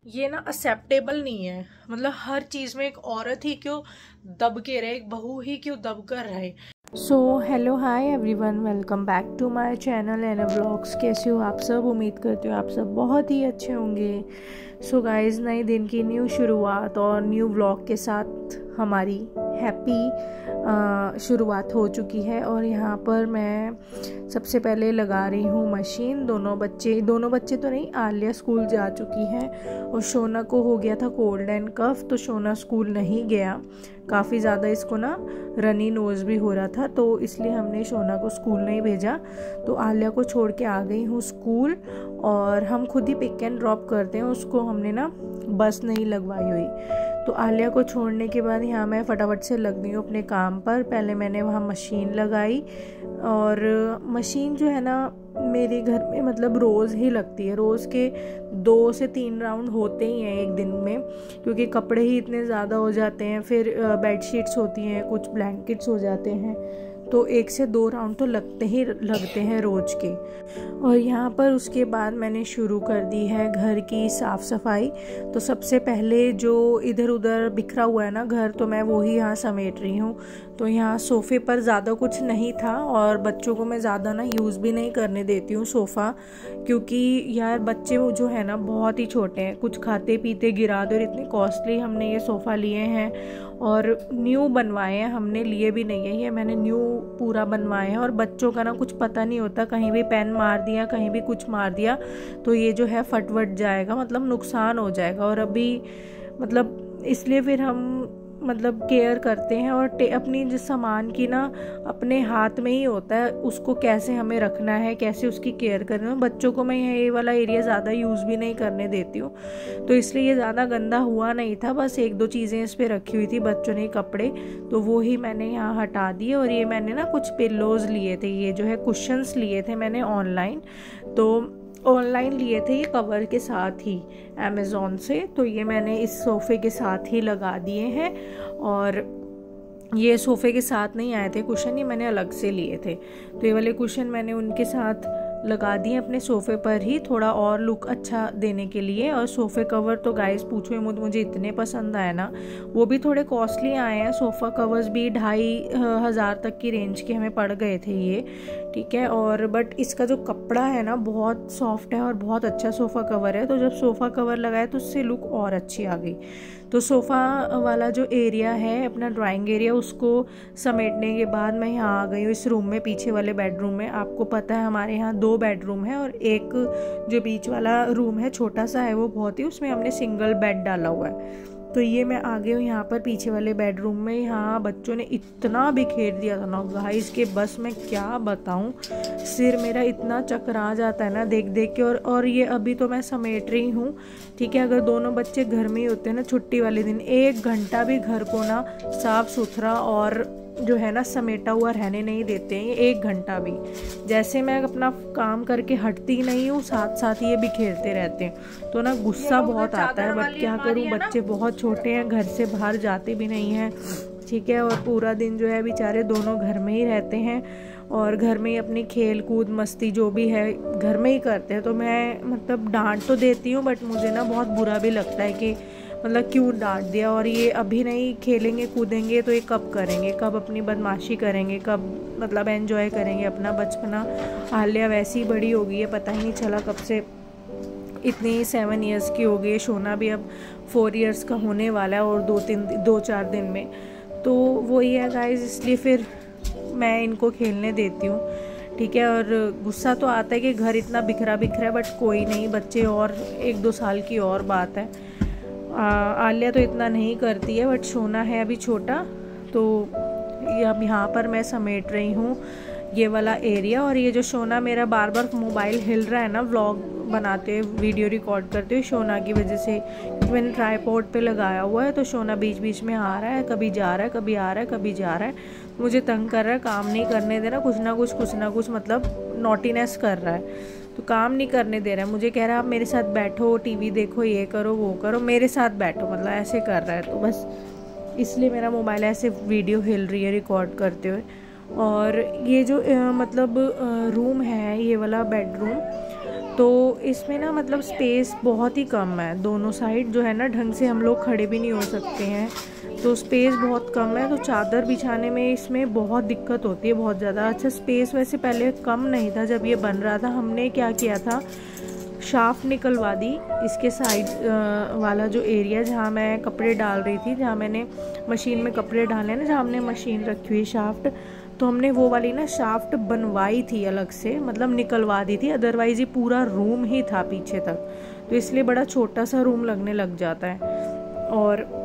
ये ना एक्सेप्टेबल नहीं है। मतलब हर चीज़ में एक औरत ही क्यों दब के रहे, एक बहू ही क्यों दब कर रहे। So hello hi everyone, welcome back to my channel and vlogs. कैसे हो आप सब? उम्मीद करती हूँ आप सब बहुत ही अच्छे होंगे। सो गाइस, नए दिन की न्यू शुरुआत और न्यू व्लॉग के साथ हमारी हैप्पी शुरुआत हो चुकी है। और यहाँ पर मैं सबसे पहले लगा रही हूँ मशीन। दोनों बच्चे तो नहीं, आलिया स्कूल जा चुकी है और शोना को हो गया था कोल्ड एंड कफ, तो शोना स्कूल नहीं गया। काफ़ी ज़्यादा इसको ना रनी नोज भी हो रहा था, तो इसलिए हमने शोना को स्कूल नहीं भेजा। तो आलिया को छोड़ के आ गई हूँ स्कूल, और हम खुद ही पिक एंड ड्रॉप करते हैं उसको, हमने ना बस नहीं लगवाई हुई। तो आलिया को छोड़ने के बाद यहाँ मैं फटाफट से लग गई हूँ अपने काम पर। पहले मैंने वहाँ मशीन लगाई, और मशीन जो है ना मेरे घर में मतलब रोज़ ही लगती है। रोज़ के 2 से 3 राउंड होते ही हैं एक दिन में, क्योंकि कपड़े ही इतने ज़्यादा हो जाते हैं। फिर बेडशीट्स होती हैं, कुछ ब्लैंकेट्स हो जाते हैं, तो 1 से 2 राउंड तो लगते हैं रोज़ के। और यहाँ पर उसके बाद मैंने शुरू कर दी है घर की साफ़ सफाई। तो सबसे पहले जो इधर उधर बिखरा हुआ है ना घर, तो मैं वो ही यहाँ समेट रही हूँ। तो यहाँ सोफ़े पर ज़्यादा कुछ नहीं था, और बच्चों को मैं ज़्यादा ना यूज़ भी नहीं करने देती हूँ सोफ़ा, क्योंकि यार बच्चे वो जो है ना बहुत ही छोटे हैं, कुछ खाते पीते गिरा दे। और इतने कॉस्टली हमने ये सोफ़ा लिए हैं, और न्यू बनवाए हैं, हमने लिए भी नहीं है, ये मैंने न्यू पूरा बनवाए हैं। और बच्चों का ना कुछ पता नहीं होता, कहीं भी पेन मार दिया, कहीं भी कुछ मार दिया, तो ये जो है फटवट जाएगा, मतलब नुकसान हो जाएगा। और अभी मतलब इसलिए फिर हम मतलब केयर करते हैं, और अपनी जिस सामान की ना अपने हाथ में ही होता है, उसको कैसे हमें रखना है, कैसे उसकी केयर करना है। बच्चों को मैं ये वाला एरिया ज़्यादा यूज़ भी नहीं करने देती हूँ, तो इसलिए ये ज़्यादा गंदा हुआ नहीं था। बस 1-2 चीज़ें इस पर रखी हुई थी बच्चों ने, कपड़े, तो वो ही मैंने यहाँ हटा दिए। और ये मैंने ना कुछ पिल्लोज़ लिए थे, ये जो है कुशन्स लिए थे मैंने ऑनलाइन, तो ऑनलाइन लिए थे ये कवर के साथ ही अमेज़ॉन से। तो ये मैंने इस सोफ़े के साथ ही लगा दिए हैं, और ये सोफ़े के साथ नहीं आए थे कुशन, ये मैंने अलग से लिए थे। तो ये वाले कुशन मैंने उनके साथ लगा दिए अपने सोफ़े पर ही, थोड़ा और लुक अच्छा देने के लिए। और सोफ़े कवर तो गाइस पूछो मत, मुझे इतने पसंद आए ना। वो भी थोड़े कॉस्टली आए हैं, सोफ़ा कवर्स भी 2500 तक की रेंज के हमें पड़ गए थे ये, ठीक है। और बट इसका जो कपड़ा है ना बहुत सॉफ्ट है, और बहुत अच्छा सोफ़ा कवर है। तो जब सोफ़ा कवर लगाया तो उससे लुक और अच्छी आ गई। तो सोफ़ा वाला जो एरिया है अपना ड्राइंग एरिया, उसको समेटने के बाद मैं यहाँ आ गई हूँ इस रूम में, पीछे वाले बेडरूम में। आपको पता है हमारे यहाँ 2 बेडरूम है, और एक जो बीच वाला रूम है छोटा सा है, वो बहुत ही, उसमें हमने सिंगल बेड डाला हुआ है। तो ये मैं आ गई हूँ यहाँ पर पीछे वाले बेडरूम में। यहाँ बच्चों ने इतना बिखेर दिया था ना गाइस के बस मैं क्या बताऊँ, सिर मेरा इतना चकरा जाता है ना देख देख के। और ये अभी तो मैं समेट रही हूँ, ठीक है। अगर दोनों बच्चे घर में ही होते हैं ना छुट्टी वाले दिन, 1 घंटा भी घर को ना साफ सुथरा और जो है ना समेटा हुआ रहने नहीं देते हैं, 1 घंटा भी। जैसे मैं अपना काम करके हटती नहीं हूँ, साथ साथ ये बिखेरते रहते हैं, तो ना गुस्सा बहुत आता है। बट क्या करूँ, बच्चे बहुत छोटे हैं, घर से बाहर जाते भी नहीं हैं, ठीक है। और पूरा दिन जो है बेचारे दोनों घर में ही रहते हैं, और घर में ही अपनी खेल कूद मस्ती जो भी है घर में ही करते हैं। तो मैं मतलब डांट तो देती हूँ, बट मुझे ना बहुत बुरा भी लगता है कि मतलब क्यों डांट दिया। और ये अभी नहीं खेलेंगे कूदेंगे तो ये कब करेंगे, कब अपनी बदमाशी करेंगे, कब मतलब एंजॉय करेंगे अपना बचपना। आलिया वैसी ही बड़ी हो गई है, पता ही नहीं चला कब से इतनी 7 इयर्स की हो गई। सोना भी अब 4 इयर्स का होने वाला है, और 2-4 दिन में। तो वही है गाइस, इसलिए फिर मैं इनको खेलने देती हूँ, ठीक है। और गुस्सा तो आता है कि घर इतना बिखरा है, बट कोई नहीं, बच्चे और 1-2 साल की और बात है। आलिया तो इतना नहीं करती है, बट सोना है अभी छोटा। तो अब यहाँ पर मैं समेट रही हूँ ये वाला एरिया। और ये जो सोना मेरा बार बार मोबाइल हिल रहा है ना व्लॉग बनाते हुए, वीडियो रिकॉर्ड करते हुए, सोना की वजह से, क्योंकि मैंने ट्राइपॉड पे लगाया हुआ है। तो सोना बीच बीच में आ रहा है, कभी जा रहा है, कभी आ रहा है, कभी जा रहा है, मुझे तंग कर रहा है, काम नहीं करने दे रहा, कुछ ना कुछ मतलब नॉटीनेस कर रहा है। तो काम नहीं करने दे रहा है, मुझे कह रहा है आप मेरे साथ बैठो, टीवी देखो, ये करो वो करो, मेरे साथ बैठो, मतलब ऐसे कर रहा है। तो बस इसलिए मेरा मोबाइल ऐसे वीडियो हिल रही है रिकॉर्ड करते हुए। और ये जो मतलब रूम है, ये वाला बेडरूम, तो इसमें ना मतलब स्पेस बहुत ही कम है। दोनों साइड जो है ना ढंग से हम लोग खड़े भी नहीं हो सकते हैं, तो स्पेस बहुत कम है। तो चादर बिछाने में इसमें बहुत दिक्कत होती है, बहुत ज़्यादा। अच्छा, स्पेस वैसे पहले कम नहीं था जब ये बन रहा था। हमने क्या किया था, शाफ्ट निकलवा दी इसके साइड वाला जो एरिया जहाँ मैं कपड़े डाल रही थी, जहाँ मैंने मशीन में कपड़े डाले ना, जहाँ हमने मशीन रखी हुई शाफ्ट, तो हमने वो वाली ना शाफ्ट बनवाई थी अलग से, मतलब निकलवा दी थी। अदरवाइज़ ये पूरा रूम ही था पीछे तक, तो इसलिए बड़ा छोटा सा रूम लगने लग जाता है। और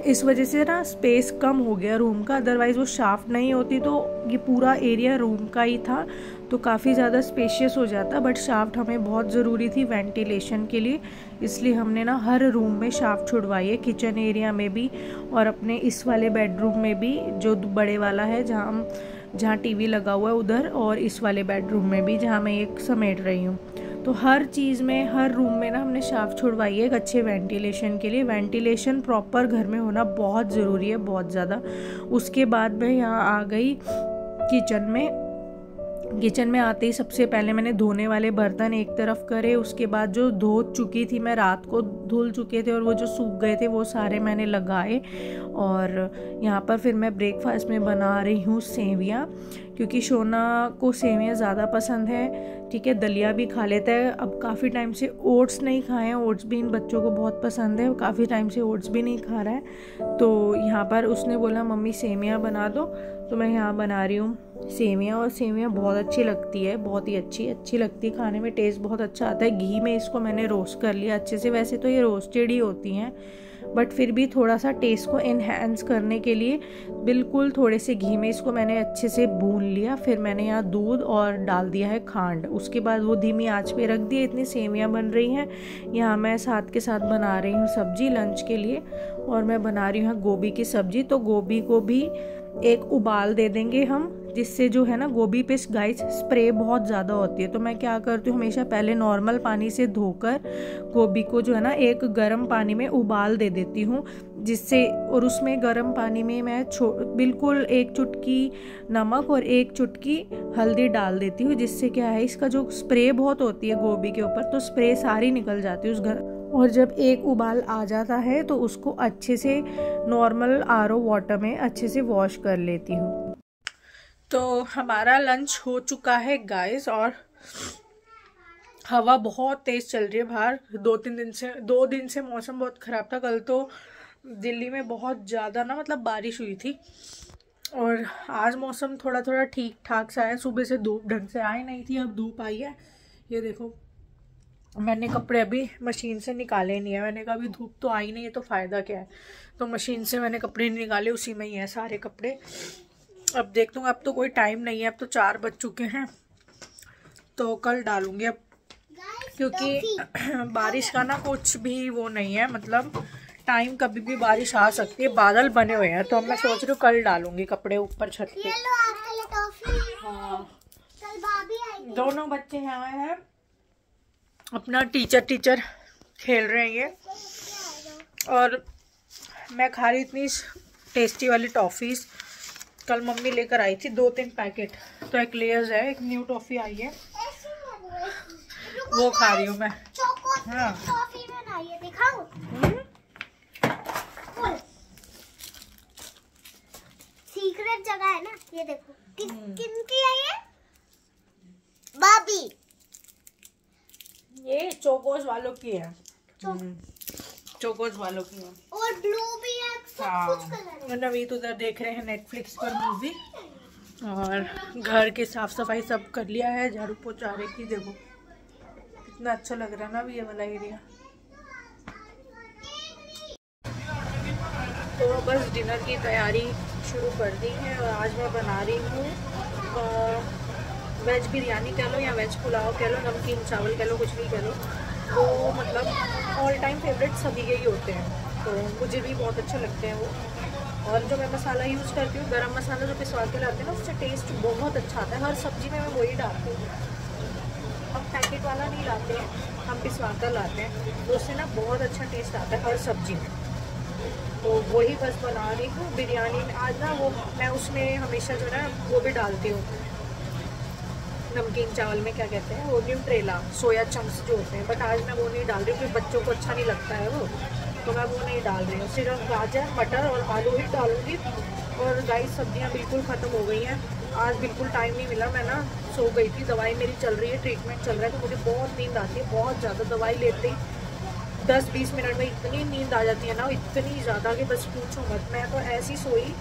इस वजह से ना स्पेस कम हो गया रूम का। अदरवाइज़ वो शाफ्ट नहीं होती तो ये पूरा एरिया रूम का ही था, तो काफ़ी ज़्यादा स्पेशियस हो जाता। बट शाफ्ट हमें बहुत ज़रूरी थी वेंटिलेशन के लिए, इसलिए हमने ना हर रूम में शाफ्ट छुड़वाई है, किचन एरिया में भी और अपने इस वाले बेडरूम में भी, जो बड़े वाला है जहाँ टीवी लगा हुआ है उधर, और इस वाले बेडरूम में भी जहाँ मैं एक समेट रही हूँ। तो हर चीज़ में, हर रूम में ना हमने शाफ्ट छुड़वाई है एक अच्छे वेंटिलेशन के लिए। वेंटिलेशन प्रॉपर घर में होना बहुत ज़रूरी है, बहुत ज़्यादा। उसके बाद मैं यहाँ आ गई किचन में। किचन में आते ही सबसे पहले मैंने धोने वाले बर्तन एक तरफ करे, उसके बाद जो धो चुकी थी मैं, रात को धुल चुके थे और वो जो सूख गए थे वो सारे मैंने लगाए। और यहाँ पर फिर मैं ब्रेकफास्ट में बना रही हूँ सेवियाँ, क्योंकि शोना को सेवियाँ ज़्यादा पसंद है। ठीक है, दलिया भी खा लेता है। अब काफ़ी टाइम से ओट्स नहीं खाए हैं, ओट्स भी इन बच्चों को बहुत पसंद है, काफ़ी टाइम से ओट्स भी नहीं खा रहा है। तो यहाँ पर उसने बोला मम्मी सेवियाँ बना दो, तो मैं यहाँ बना रही हूँ सेवियाँ। और सेवियाँ बहुत अच्छी लगती है, बहुत ही अच्छी लगती है खाने में, टेस्ट बहुत अच्छा आता है। घी में इसको मैंने रोस्ट कर लिया अच्छे से। वैसे तो ये रोस्टेड ही होती हैं, बट फिर भी थोड़ा सा टेस्ट को इन्हेंस करने के लिए बिल्कुल थोड़े से घी में इसको मैंने अच्छे से भून लिया। फिर मैंने यहाँ दूध और डाल दिया है खांड, उसके बाद वो धीमी आंच पे रख दिया। इतनी सेवियाँ बन रही हैं। यहाँ मैं साथ के साथ बना रही हूँ सब्जी लंच के लिए, और मैं बना रही हूँ गोभी की सब्जी। तो गोभी को भी एक उबाल दे देंगे हम, जिससे जो है ना गोभी पे गाइस स्प्रे बहुत ज़्यादा होती है। तो मैं क्या करती हूँ, हमेशा पहले नॉर्मल पानी से धोकर गोभी को जो है ना एक गर्म पानी में उबाल दे देती हूँ, जिससे, और उसमें गर्म पानी में मैं बिल्कुल एक चुटकी नमक और एक चुटकी हल्दी डाल देती हूँ, जिससे क्या है इसका जो स्प्रे बहुत होती है गोभी के ऊपर, तो स्प्रे सारी निकल जाती है उस घर। और जब एक उबाल आ जाता है तो उसको अच्छे से नॉर्मल आरओ वाटर में अच्छे से वॉश कर लेती हूँ। तो हमारा लंच हो चुका है गाइस, और हवा बहुत तेज़ चल रही है बाहर। 2 दिन से मौसम बहुत ख़राब था। कल तो दिल्ली में बहुत ज़्यादा ना मतलब बारिश हुई थी, और आज मौसम थोड़ा थोड़ा ठीक ठाक सा है। सुबह से धूप ढंग से आई नहीं थी, अब धूप आई है। ये देखो, मैंने कपड़े अभी मशीन से निकाले नहीं है। मैंने कहा अभी धूप तो आई नहीं है तो फ़ायदा क्या है, तो मशीन से मैंने कपड़े नहीं निकाले, उसी में ही है सारे कपड़े। अब देखता हूँ, अब तो कोई टाइम नहीं है, अब तो 4 बज चुके हैं, तो कल डालूंगी अब, क्योंकि बारिश का ना कुछ भी वो नहीं है, मतलब टाइम कभी भी बारिश आ सकती है, बादल बने हुए हैं। तो अब मैं सोच रही हूँ कल डालूंगी कपड़े ऊपर छत पे। हाँ, दोनों बच्चे यहाँ हैं, अपना टीचर खेल रहे हैं ये, और मैं खा रही इतनी टेस्टी वाली टॉफ़ीज़। कल मम्मी लेकर आई थी 2-3 पैकेट, तो एक लेयर्स है, एक न्यू टॉफ़ी आई है, वो खा रही हूँ मैं। हाँ, सीक्रेट जगह है ना, ये देखो किनकी है ये? बाबी, ये चोकोस वालों की है। चोकोस वालों की है, और ब्लू भी है, सब कुछ कलर है। नवीद उधर देख रहे हैं नेटफ्लिक्स पर मूवी, और घर की साफ सफाई सब कर लिया है, झाड़ू पोछा रही थी। देखो कितना अच्छा लग रहा है ना ये वाला एरिया। तो बस डिनर की तैयारी शुरू कर दी है, और आज मैं बना रही हूँ वेज बिरयानी कह लो या वेज पुलाव कह लो, नमकीन चावल कह लो, कुछ भी कह लो। वो मतलब ऑल टाइम फेवरेट सभी के ही होते हैं, तो मुझे भी बहुत अच्छे लगते हैं वो। और जो मैं मसाला यूज़ करती हूँ, गरम मसाला जो पिसवा के लाते हैं ना, उससे टेस्ट बहुत अच्छा आता है। हर सब्ज़ी में मैं वही डालती हूँ, हम पैकेट वाला नहीं लाते हैं, हम पिसवा कर लाते हैं, तो उससे ना बहुत अच्छा टेस्ट आता है हर सब्ज़ी में। तो वही बस बना रही हूँ बिरयानी में। आज ना वो मैं उसमें हमेशा जो है वो भी डालती हूँ, नमकीन चावल में क्या कहते हैं वो, न्यूट्रेला सोया चंक्स जो होते हैं, बट आज मैं वो नहीं डाल रही क्योंकि बच्चों को अच्छा नहीं लगता है वो, तो मैं वो नहीं डाल रही हूँ। सिर्फ गाजर, मटर और आलू ही डालूँगी। और गाइस सब्जियाँ बिल्कुल ख़त्म हो गई हैं, आज बिल्कुल टाइम नहीं मिला। मैं ना सो गई थी, दवाई मेरी चल रही है, ट्रीटमेंट चल रहा है, तो मुझे बहुत नींद आती है, बहुत ज़्यादा। दवाई लेते ही 10-20 मिनट में इतनी नींद आ जाती है ना, इतनी ज़्यादा कि बस पूछो मत। मैं तो ऐसी सोई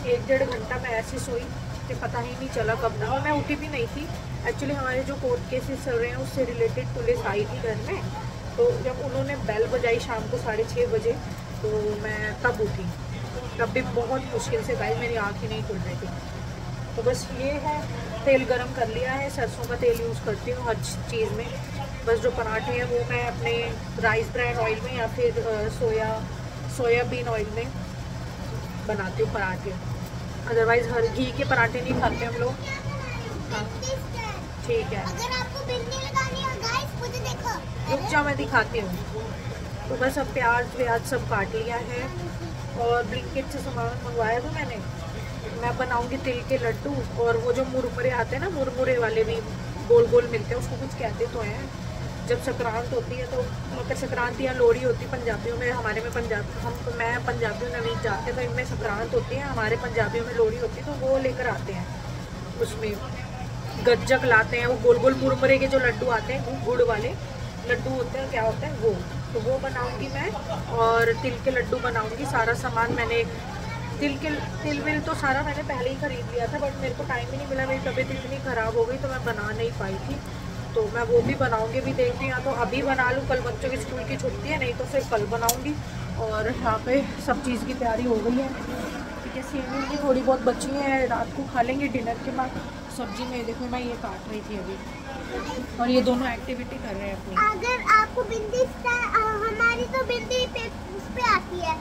1-1.5 घंटा मैं ऐसी सोई कि पता ही नहीं चला कब ना। और मैं उठी भी नहीं थी। एक्चुअली हमारे जो कोर्ट केसेस चल रहे हैं उससे रिलेटेड पुलिस आई थी घर में, तो जब उन्होंने बेल बजाई शाम को 6:30 बजे, तो मैं तब उठी। तब भी बहुत मुश्किल से गाइस मेरी आँख ही नहीं खुल रही थी। तो बस ये है, तेल गरम कर लिया है, सरसों का तेल यूज़ करती हूँ हर चीज़ में। बस जो पराठे हैं वो मैं अपने राइस ब्रांड ऑयल में या फिर सोयाबीन ऑयल में बनाती हूँ पराठे। अदरवाइज़ हर घी के पराठे नहीं खाते हम लोग। हाँ ठीक है, अगर आपको बिंदी लगानी हो गाइस मुझे देखो, रुक जाओ मैं दिखाती हूँ। तो बस अब प्याज सब काट लिया है और ब्लिंकिट से सामान मंगवाया था मैंने। मैं बनाऊंगी तिल के लड्डू, और वो जो मुरमुरे आते हैं ना, मुरमुरे वाले भी गोल गोल मिलते हैं, उसको कुछ कहते तो हैं। जब संक्रांत होती है तो मकर संक्रांति या लोहड़ी होती है पंजाबियों में, हमारे में मैं पंजाबियों में नहीं जाते, तो इनमें संक्रांत होती है, हमारे पंजाबियों में लोहड़ी होती है, तो वो लेकर आते हैं। उसमें गज्जक लाते हैं, वो गोल गोल मुरमुरे के जो लड्डू आते हैं, गुड़ वाले लड्डू होते हैं, क्या होते हैं वो, तो वो बनाऊंगी मैं। और तिल के लड्डू बनाऊंगी। सारा सामान मैंने तिल विल तो सारा मैंने पहले ही ख़रीद लिया था, बट मेरे को टाइम ही नहीं मिला, मेरी तबीयत इतनी ख़राब हो गई तो मैं बना नहीं पाई थी। तो मैं वो भी बनाऊंगी, भी देखती हूँ, तो अभी बना लूँ, कल बच्चों की स्कूल की छुट्टी है, नहीं तो फिर कल बनाऊंगी। और यहाँ पे सब चीज़ की तैयारी हो गई है, ठीक है। सेविंग की थोड़ी बहुत बची है, रात को खा लेंगे डिनर के बाद। सब्जी में देखो मैं ये काट रही थी अभी, और ये दोनों एक्टिविटी कर रहे हैं अपनी। अगर आपको बिंदी हमारी तो बिंदी पे उस पे आती है,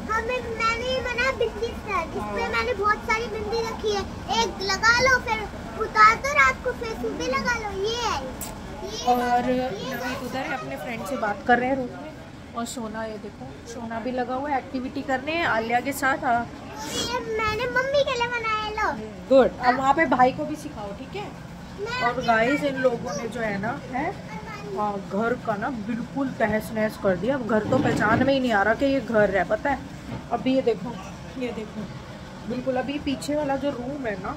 मैंने बना बिंदी स्टाइल, इसमें मैंने बहुत सारी बिंदी रखी है, एक लगा लो फिर उतार दो, रात को फिर सुबह लगा लो। ये है और नवीद उधर है अपने फ्रेंड से बात कर रहे हैं रूम में, और सोना ये देखो, सोना भी लगा हुआ है एक्टिविटी करने आलिया के साथ। ये मैंने मम्मी के लिए बनाया, लो गुड। अब वहाँ पे भाई को भी सिखाओ, ठीक है। और गाइस इन लोगों ने जो है ना घर का ना बिल्कुल तहस नहस कर दिया। अब घर तो पहचान में ही नहीं आ रहा कि ये घर है, पता है। अभी ये देखो बिल्कुल, अभी पीछे वाला जो रूम है ना,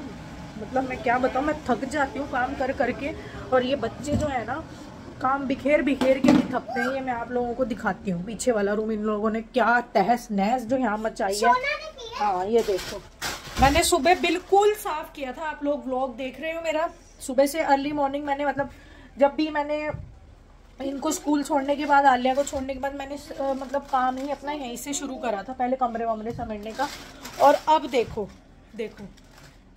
मतलब मैं क्या बताऊँ, मैं थक जाती हूँ काम कर करके। और ये बच्चे जो है ना काम बिखेर बिखेर के भी थकते हैं। ये मैं आप लोगों को दिखाती हूँ पीछे वाला रूम, इन लोगों ने क्या तहस नहस जो यहाँ मचाई है। हाँ ये देखो, मैंने सुबह बिल्कुल साफ किया था, आप लोग व्लॉग देख रहे हो मेरा। सुबह से अर्ली मॉर्निंग मैंने, मतलब जब भी मैंने इनको स्कूल छोड़ने के बाद, आलिया को छोड़ने के बाद, मैंने मतलब काम ही अपना यहीं से शुरू करा था, पहले कमरे वमरे समेटने का। और अब देखो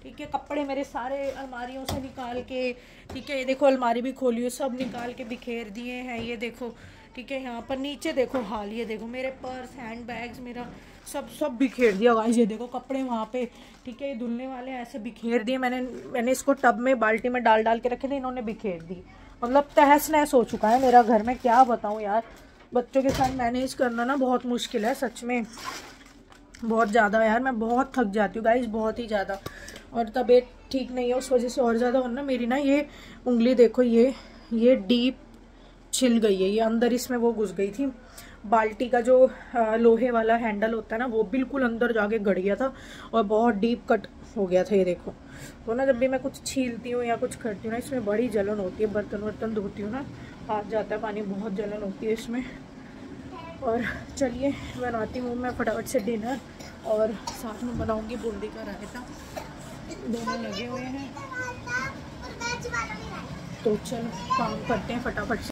ठीक है, कपड़े मेरे सारे अलमारियों से निकाल के, ठीक है, ये देखो अलमारी भी खोली है, सब निकाल के बिखेर दिए हैं। ये देखो ठीक है, यहाँ पर नीचे देखो हाल, ये देखो मेरे पर्स, हैंड बैग्स, मेरा सब बिखेर दिया गाइस। ये देखो कपड़े वहाँ पे, ठीक है, ये धुलने वाले ऐसे बिखेर दिए। मैंने इसको टब में बाल्टी में डाल के रखे थे, इन्होंने बिखेर दी। मतलब तहस नहस हो चुका है मेरा घर में, क्या बताऊँ यार। बच्चों के साथ मैनेज करना ना बहुत मुश्किल है सच में, बहुत ज़्यादा यार। मैं बहुत थक जाती हूँ गाइस, बहुत ही ज़्यादा। और तबीयत ठीक नहीं है उस वजह से और ज़्यादा होना। मेरी ना ये उंगली देखो, ये डीप छिल गई है, ये अंदर इसमें वो घुस गई थी। बाल्टी का जो लोहे वाला हैंडल होता है ना, वो बिल्कुल अंदर जाके गड़ गया था और बहुत डीप कट हो गया था। ये देखो, तो ना जब भी मैं कुछ छीलती हूँ या कुछ करती हूँ ना, इसमें बड़ी जलन होती है। बर्तन धोती हूँ ना, हाथ जाता है पानी, बहुत जलन होती है इसमें। और चलिए बनाती हूँ मैं फटाफट से डिनर, और साथ में बनाऊँगी बूंदी का रायता। दोनों लगे हुए हैं, तो चलो काम करते हैं फटाफट से।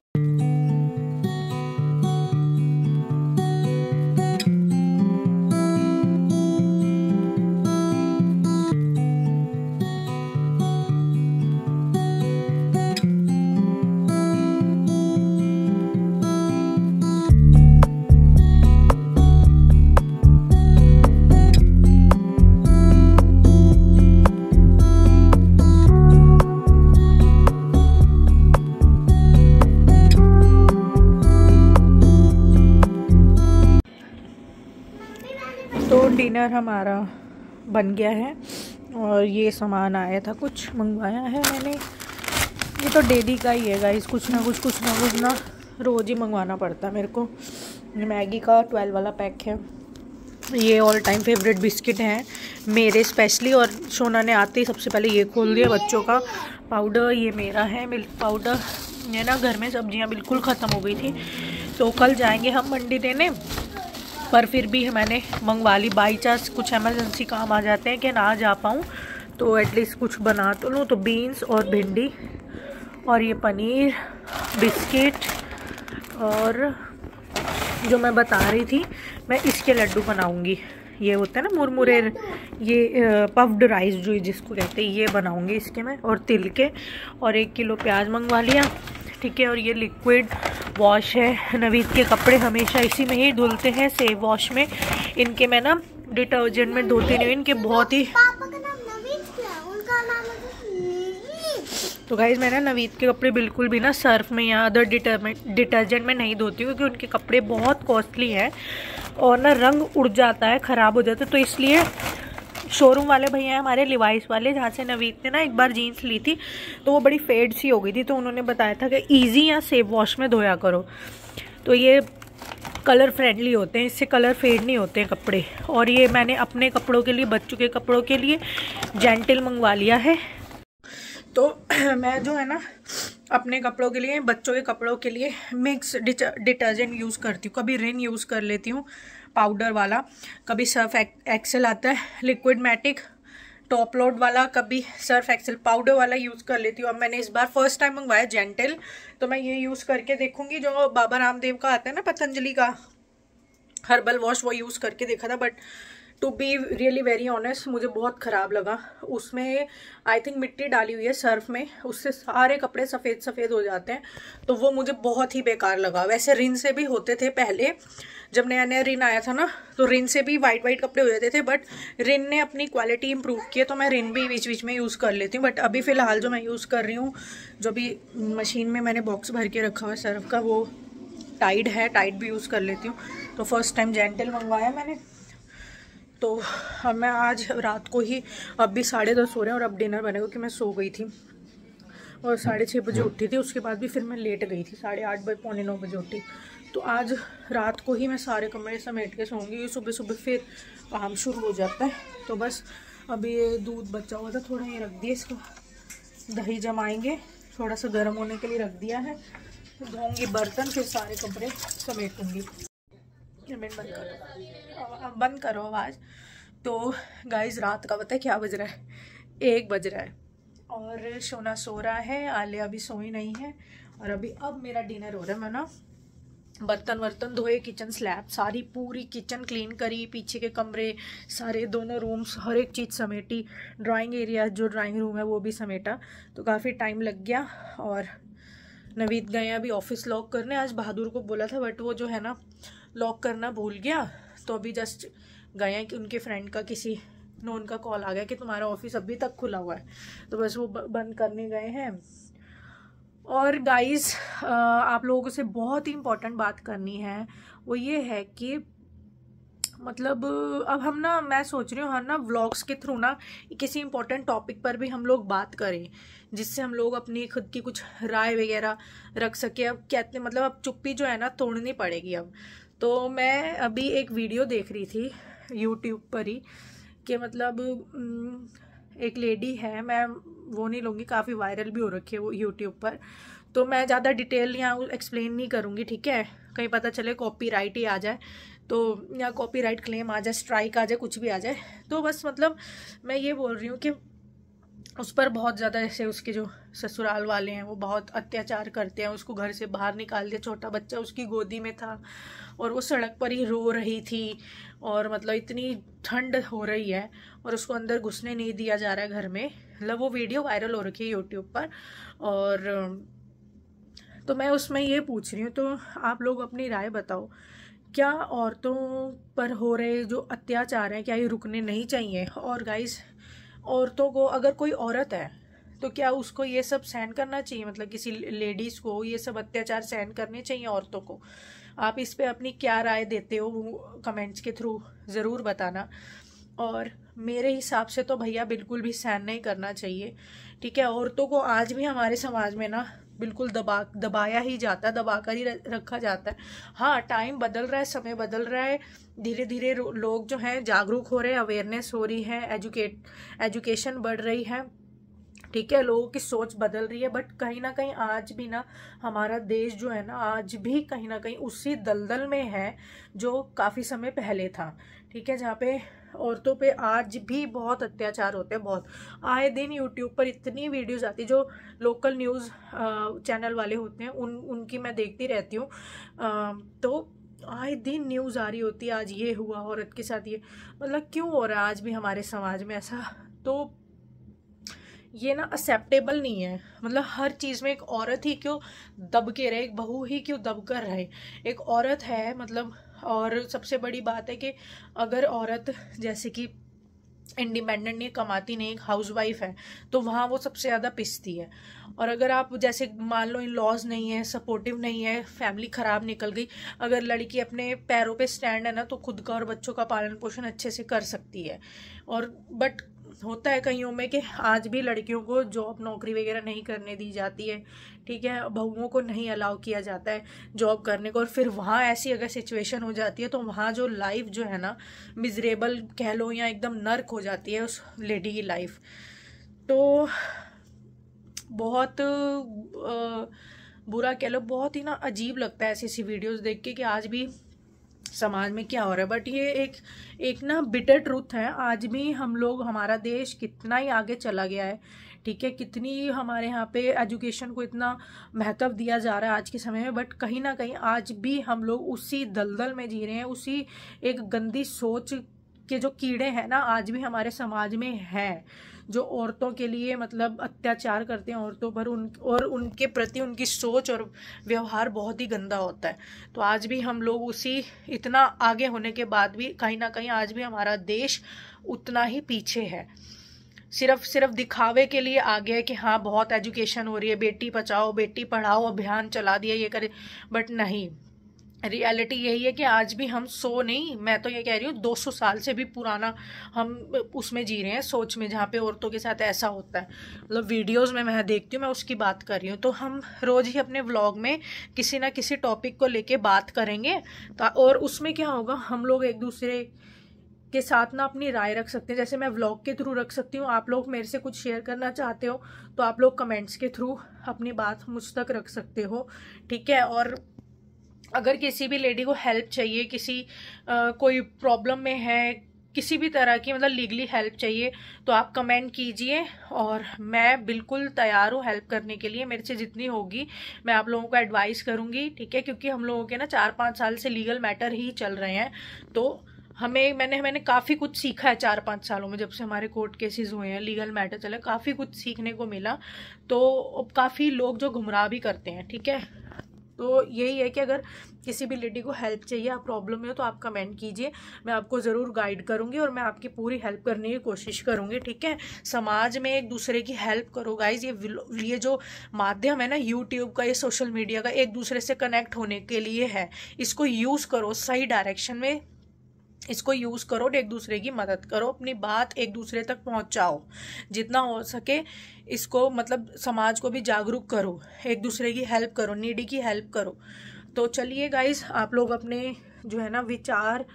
डिनर हमारा बन गया है और ये सामान आया था, कुछ मंगवाया है मैंने। ये तो डेली का ही है गाइस, कुछ ना कुछ ना रोज़ ही मंगवाना पड़ता है मेरे को। मैगी का 12 वाला पैक है। ये ऑल टाइम फेवरेट बिस्किट हैं मेरे स्पेशली, और सोना ने आते ही सबसे पहले ये खोल दिया। बच्चों का पाउडर ये मेरा है, मिल्क पाउडर। ये ना घर में सब्जियां बिल्कुल ख़त्म हो गई थी, तो कल जाएंगे हम मंडी देने, पर फिर भी मैंने मंगवा ली। बाई चांस कुछ एमरजेंसी काम आ जाते हैं कि ना जा पाऊँ तो एटलीस्ट कुछ बना तो लूँ। तो बीन्स और भिंडी और ये पनीर, बिस्किट, और जो मैं बता रही थी मैं इसके लड्डू बनाऊंगी। ये होता है ना मुरमुरे, ये पफ्ड राइस जो जिसको कहते हैं, ये बनाऊंगी इसके मैं, और तिल के। और 1 किलो प्याज मंगवा लिया, ठीक है। और ये लिक्विड वॉश है। नवीद के कपड़े हमेशा इसी में ही धुलते हैं, सेव वॉश में। इनके मैं ना डिटर्जेंट में धोती नहीं हूँ, इनके बहुत ही। तो गाइज मैं ना नवीद के कपड़े बिल्कुल भी ना सर्फ में या अदर डिटर्जेंट में नहीं धोती हूँ, क्योंकि उनके कपड़े बहुत कॉस्टली हैं और ना रंग उड़ जाता है, ख़राब हो जाता है। तो इसलिए शोरूम वाले भैया हैं हमारे, लिवाइस वाले, जहाँ से नवीद ने ना एक बार जीन्स ली थी तो वो बड़ी फेड सी हो गई थी, तो उन्होंने बताया था कि ईजी या सेव वॉश में धोया करो। तो ये कलर फ्रेंडली होते हैं, इससे कलर फेड नहीं होते हैं कपड़े। और ये मैंने अपने कपड़ों के लिए, बच्चों के कपड़ों के लिए जेंटल मंगवा लिया है। तो मैं जो है ना अपने कपड़ों के लिए, बच्चों के कपड़ों के लिए मिक्स डिटर्जेंट यूज़ करती हूँ। कभी रिन यूज़ कर लेती हूँ पाउडर वाला, कभी सर्फ एक्सेल आता है लिक्विड मैटिक टॉप लोड वाला, कभी सर्फ एक्सेल पाउडर वाला यूज़ कर लेती हूँ। अब मैंने इस बार फर्स्ट टाइम मंगवाया जेंटल, तो मैं ये यूज़ करके देखूँगी। जो बाबा रामदेव का आता है ना, पतंजलि का हर्बल वॉश, वो यूज़ करके देखा था, but to be really very honest मुझे बहुत ख़राब लगा। उसमें आई थिंक मिट्टी डाली हुई है सर्फ में, उससे सारे कपड़े सफ़ेद सफ़ेद हो जाते हैं, तो वो मुझे बहुत ही बेकार लगा। वैसे रिन से भी होते थे पहले, जब नया नया रिन आया था ना, तो रिन से भी वाइट वाइट कपड़े हो जाते थे, बट रिन ने अपनी क्वालिटी इंप्रूव की है, तो मैं रिन भी बीच बीच में यूज़ कर लेती हूँ। बट अभी फ़िलहाल जो मैं यूज़ कर रही हूँ, जो भी मशीन में मैंने बॉक्स भर के रखा हुआ है सर्फ का, वो टाइड है, टाइड भी यूज़ कर लेती हूँ। तो फर्स्ट टाइम जेंटल मंगवाया मैंने। तो अब मैं आज रात को ही, अब भी 10:30 हो रहे हैं और अब डिनर बनेगा, क्योंकि मैं सो गई थी और 6:30 बजे उठी थी। उसके बाद भी फिर मैं लेट गई थी, 8:30 बजे, 8:45 बजे उठी। तो आज रात को ही मैं सारे कमरे समेट के सोऊंगी, सुबह सुबह फिर काम शुरू हो जाता है। तो बस अभी ये दूध बचा हुआ था, थोड़ा ये रख दिया, इसको दही जमाएंगे, थोड़ा सा गर्म होने के लिए रख दिया है। धोऊंगी बर्तन, फिर सारे कपड़े समेटूंगी। बंद करो आवाज़। तो गाइज रात का पता है क्या बज रहा है? 1 बज रहा है और सोना सो रहा है, आलिया अभी सोई नहीं है। और अभी अब मेरा डिनर हो रहा है। मैं ना बर्तन वर्तन धोए, किचन स्लैब सारी पूरी किचन क्लीन करी, पीछे के कमरे सारे, दोनों रूम्स, हर एक चीज़ समेटी, ड्राइंग एरिया जो ड्राइंग रूम है वो भी समेटा। तो काफ़ी टाइम लग गया। और नवीद गए अभी ऑफिस लॉक करने। आज बहादुर को बोला था, बट वो जो है ना लॉक करना भूल गया। तो अभी जस्ट गए हैं कि उनके फ्रेंड का, किसी नोन का कॉल आ गया कि तुम्हारा ऑफिस अभी तक खुला हुआ है, तो बस वो बंद करने गए हैं। और गाइस आप लोगों से बहुत ही इम्पोर्टेंट बात करनी है, वो ये है कि मतलब अब हम ना, मैं सोच रही हूँ हम ना व्लॉग्स के थ्रू ना किसी इम्पोर्टेंट टॉपिक पर भी हम लोग बात करें, जिससे हम लोग अपनी खुद की कुछ राय वगैरह रख सके। अब कहते मतलब अब चुप्पी जो है ना तोड़नी पड़ेगी अब। तो मैं अभी एक वीडियो देख रही थी यूट्यूब पर ही, कि मतलब एक लेडी है, मैं वो नहीं लूँगी, काफ़ी वायरल भी हो रखी है वो यूट्यूब पर, तो मैं ज़्यादा डिटेल यहाँ एक्सप्लेन नहीं करूँगी, ठीक है? कहीं पता चले कॉपीराइट ही आ जाए, तो या कॉपीराइट क्लेम आ जाए, स्ट्राइक आ जाए, कुछ भी आ जाए। तो बस मतलब मैं ये बोल रही हूँ कि उस पर बहुत ज़्यादा, ऐसे उसके जो ससुराल वाले हैं वो बहुत अत्याचार करते हैं, उसको घर से बाहर निकाल दिया, छोटा बच्चा उसकी गोदी में था और वो सड़क पर ही रो रही थी, और मतलब इतनी ठंड हो रही है और उसको अंदर घुसने नहीं दिया जा रहा है घर में। मतलब वो वीडियो वायरल हो रखी है यूट्यूब पर। और तो मैं उसमें ये पूछ रही हूँ, तो आप लोग अपनी राय बताओ, क्या औरतों पर हो रहे जो अत्याचार हैं क्या ये रुकने नहीं चाहिए? और गाइस, औरतों को, अगर कोई औरत है तो क्या उसको ये सब सहन करना चाहिए? मतलब किसी लेडीज़ को ये सब अत्याचार सहन करने चाहिए औरतों को? आप इस पे अपनी क्या राय देते हो वो कमेंट्स के थ्रू ज़रूर बताना। और मेरे हिसाब से तो भैया बिल्कुल भी सहन नहीं करना चाहिए। ठीक है, औरतों को आज भी हमारे समाज में ना बिल्कुल दबाया ही जाता है, दबा कर ही रखा जाता है। हाँ, टाइम बदल रहा है, समय बदल रहा है, धीरे धीरे लोग जो हैं जागरूक हो रहे हैं, अवेयरनेस हो रही है, एजुकेशन बढ़ रही है। ठीक है, लोगों की सोच बदल रही है, बट कहीं ना कहीं आज भी ना हमारा देश जो है ना आज भी कहीं ना कहीं उसी दलदल में है जो काफ़ी समय पहले था। ठीक है, जहाँ पे औरतों पे आज भी बहुत अत्याचार होते हैं। बहुत आए दिन यूट्यूब पर इतनी वीडियोस आती, जो लोकल न्यूज़ चैनल वाले होते हैं उनकी मैं देखती रहती हूँ। तो आए दिन न्यूज़ आ रही होती है, आज ये हुआ, औरत के साथ ये, मतलब क्यों हो रहा है आज भी हमारे समाज में ऐसा। तो ये ना एक्सेप्टेबल नहीं है। मतलब हर चीज़ में एक औरत ही क्यों दब के रहे, एक बहू ही क्यों दब कर रहे। एक औरत है मतलब, और सबसे बड़ी बात है कि अगर औरत जैसे कि इंडिपेंडेंट नहीं, कमाती नहीं, एक हाउसवाइफ है, तो वहाँ वो सबसे ज़्यादा पिसती है। और अगर आप जैसे मान लो इन लॉज नहीं है, सपोर्टिव नहीं है, फैमिली ख़राब निकल गई, अगर लड़की अपने पैरों पे स्टैंड है ना, तो खुद का और बच्चों का पालन पोषण अच्छे से कर सकती है। और बट होता है कईयों में कि आज भी लड़कियों को जॉब नौकरी वगैरह नहीं करने दी जाती है। ठीक है, बहुओं को नहीं अलाउ किया जाता है जॉब करने को, और फिर वहाँ ऐसी अगर सिचुएशन हो जाती है तो वहाँ जो लाइफ जो है ना मिजरेबल कह लो या एकदम नर्क हो जाती है उस लेडी की लाइफ। तो बहुत बुरा कह लो, बहुत ही ना अजीब लगता है ऐसी ऐसी वीडियोस देख के कि आज भी समाज में क्या हो रहा है। बट ये एक ना बिटर ट्रूथ है, आज भी हम लोग, हमारा देश कितना ही आगे चला गया है। ठीक है, कितनी हमारे यहाँ पे एजुकेशन को इतना महत्व दिया जा रहा है आज के समय में, बट कहीं ना कहीं आज भी हम लोग उसी दलदल में जी रहे हैं, उसी एक गंदी सोच के जो कीड़े हैं ना आज भी हमारे समाज में हैं, जो औरतों के लिए मतलब अत्याचार करते हैं औरतों पर, और उनके प्रति उनकी सोच और व्यवहार बहुत ही गंदा होता है। तो आज भी हम लोग उसी, इतना आगे होने के बाद भी कहीं ना कहीं आज भी हमारा देश उतना ही पीछे है। सिर्फ दिखावे के लिए आगे है कि हाँ बहुत एजुकेशन हो रही है, बेटी बचाओ बेटी पढ़ाओ अभियान चला दिया, ये करे, बट नहीं, रियलिटी यही है कि आज भी हम नहीं, मैं तो ये कह रही हूँ 200 साल से भी पुराना हम उसमें जी रहे हैं, सोच में, जहाँ पे औरतों के साथ ऐसा होता है। मतलब वीडियोस में मैं देखती हूँ, मैं उसकी बात कर रही हूँ। तो हम रोज ही अपने व्लॉग में किसी ना किसी टॉपिक को लेके बात करेंगे, और उसमें क्या होगा, हम लोग एक दूसरे के साथ ना अपनी राय रख सकते हैं। जैसे मैं व्लॉग के थ्रू रख सकती हूँ, आप लोग मेरे से कुछ शेयर करना चाहते हो तो आप लोग कमेंट्स के थ्रू अपनी बात मुझ तक रख सकते हो। ठीक है, और अगर किसी भी लेडी को हेल्प चाहिए, किसी कोई प्रॉब्लम में है, किसी भी तरह की मतलब लीगली हेल्प चाहिए, तो आप कमेंट कीजिए और मैं बिल्कुल तैयार हूँ हेल्प करने के लिए। मेरे से जितनी होगी मैं आप लोगों को एडवाइस करूँगी। ठीक है, क्योंकि हम लोगों के ना 4-5 साल से लीगल मैटर ही चल रहे हैं, तो मैंने काफ़ी कुछ सीखा है 4-5 सालों में, जब से हमारे कोर्ट केसेस हुए हैं, लीगल मैटर चले, काफ़ी कुछ सीखने को मिला। तो काफ़ी लोग जो गुमराह भी करते हैं। ठीक है, तो यही है कि अगर किसी भी लेडी को हेल्प चाहिए, आप प्रॉब्लम में हो, तो आप कमेंट कीजिए, मैं आपको ज़रूर गाइड करूंगी और मैं आपकी पूरी हेल्प करने की कोशिश करूंगी। ठीक है, समाज में एक दूसरे की हेल्प करो गाइज। ये जो माध्यम है ना यूट्यूब का, ये सोशल मीडिया का, एक दूसरे से कनेक्ट होने के लिए है। इसको यूज़ करो सही डायरेक्शन में, इसको यूज़ करो, एक दूसरे की मदद करो, अपनी बात एक दूसरे तक पहुंचाओ जितना हो सके। इसको मतलब समाज को भी जागरूक करो, एक दूसरे की हेल्प करो, नीडी की हेल्प करो। तो चलिए गाइस, आप लोग अपने जो है ना विचार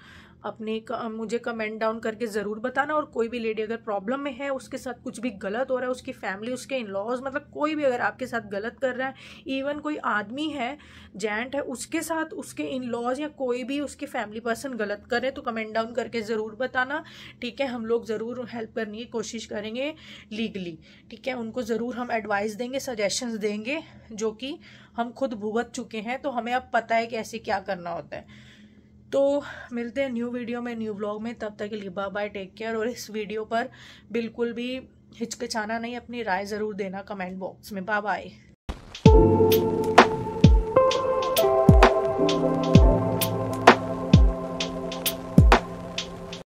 अपने मुझे कमेंट डाउन करके ज़रूर बताना। और कोई भी लेडी अगर प्रॉब्लम में है, उसके साथ कुछ भी गलत हो रहा है, उसकी फैमिली, उसके इन लॉज, मतलब कोई भी अगर आपके साथ गलत कर रहा है, इवन कोई आदमी है, जेंट है, उसके साथ उसके इन लॉज या कोई भी उसकी फैमिली पर्सन गलत करे, तो कमेंट डाउन करके ज़रूर बताना। ठीक है, हम लोग ज़रूर हेल्प करने की कोशिश करेंगे लीगली। ठीक है, उनको ज़रूर हम एडवाइस देंगे, सजेशंस देंगे, जो कि हम खुद भुगत चुके हैं, तो हमें अब पता है कि ऐसे क्या करना होता है। तो मिलते हैं न्यू वीडियो में, न्यू व्लॉग में। तब तक के लिए बाय बाय, टेक केयर। और इस वीडियो पर बिल्कुल भी हिचकिचाना नहीं, अपनी राय ज़रूर देना कमेंट बॉक्स में। Bye bye.